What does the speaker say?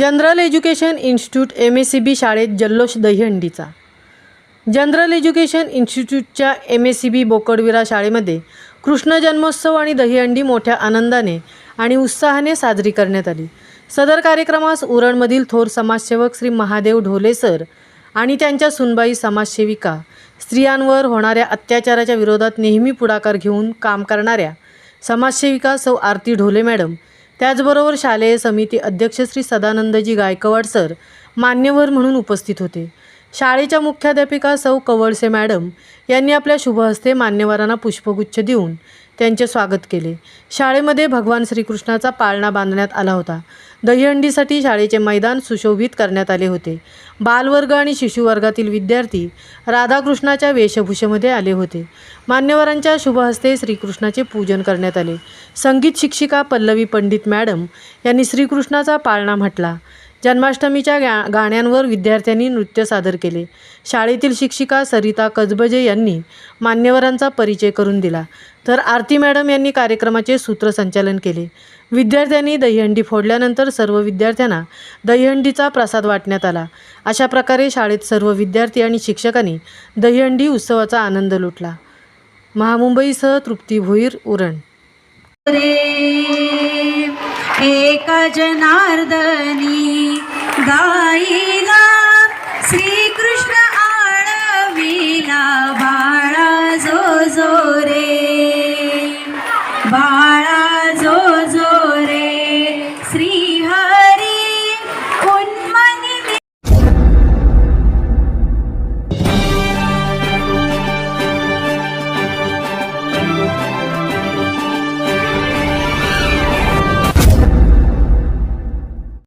General education institute MSCB शाळेत जल्लोष दहीहंडीचा। General education इन्स्टिट्यूटच्या MSCB Bokadvira शाळेमध्ये कृष्ण जन्मोत्सव आणि दहीहंडी मोठ्या आनंदाने आणि उत्साहाने साजरी करण्यात आली। सदर कार्यक्रमास उरणमधील थोर समाजसेवक श्री महादेव ढोले सर आणि त्यांच्या सुनबाई समाजसेविका, स्त्रियांवर होणाऱ्या अत्याचाराच्या विरोधात नेहमी पुढाकार घेऊन काम करणाऱ्या समाजसेविका सौ आरती ढोले मॅडम, त्याचबरोबर शालेय समिती अध्यक्ष श्री सदानंदजी गायकवाड सर मान्यवर म्हणून उपस्थित होते। शाळेच्या मुख्याध्यापिका सौ कवळसे मॅडम यांनी आपल्या शुभहस्ते मान्यवरांना पुष्पगुच्छ देऊन त्यांचे स्वागत केले। शाळेमध्ये भगवान श्रीकृष्णाचा पाळणा बांधण्यात आला होता। दहीहंडीसाठी शाळेचे मैदान सुशोभित करण्यात आले होते। बालवर्ग आणि शिशुवर्गातील विद्यार्थी राधाकृष्णाच्या वेशभूषेमध्ये आले होते। मान्यवरांच्या शुभहस्ते श्रीकृष्णाचे पूजन करण्यात आले। संगीत शिक्षिका पल्लवी पंडित मॅडम यांनी श्रीकृष्णाचा पाळणा म्हटला। जन्माष्टमीच्या गाण्यांवर विद्यार्थ्यांनी नृत्य सादर केले। शाळेतील शिक्षिका सरिता कजबजे यांनी मान्यवरांचा परिचय करून दिला, तर आरती मॅडम यांनी कार्यक्रमाचे सूत्रसंचालन केले। विद्यार्थ्यांनी दहीहंडी फोडल्यानंतर सर्व विद्यार्थ्यांना दहीहंडीचा प्रसाद वाटण्यात आला। अशा प्रकारे शाळेत सर्व विद्यार्थी आणि शिक्षकांनी दहीहंडी उत्सवाचा आनंद लुटला। महामुंबईसह तृप्ती भोईर, उरण। एका जनार्दनी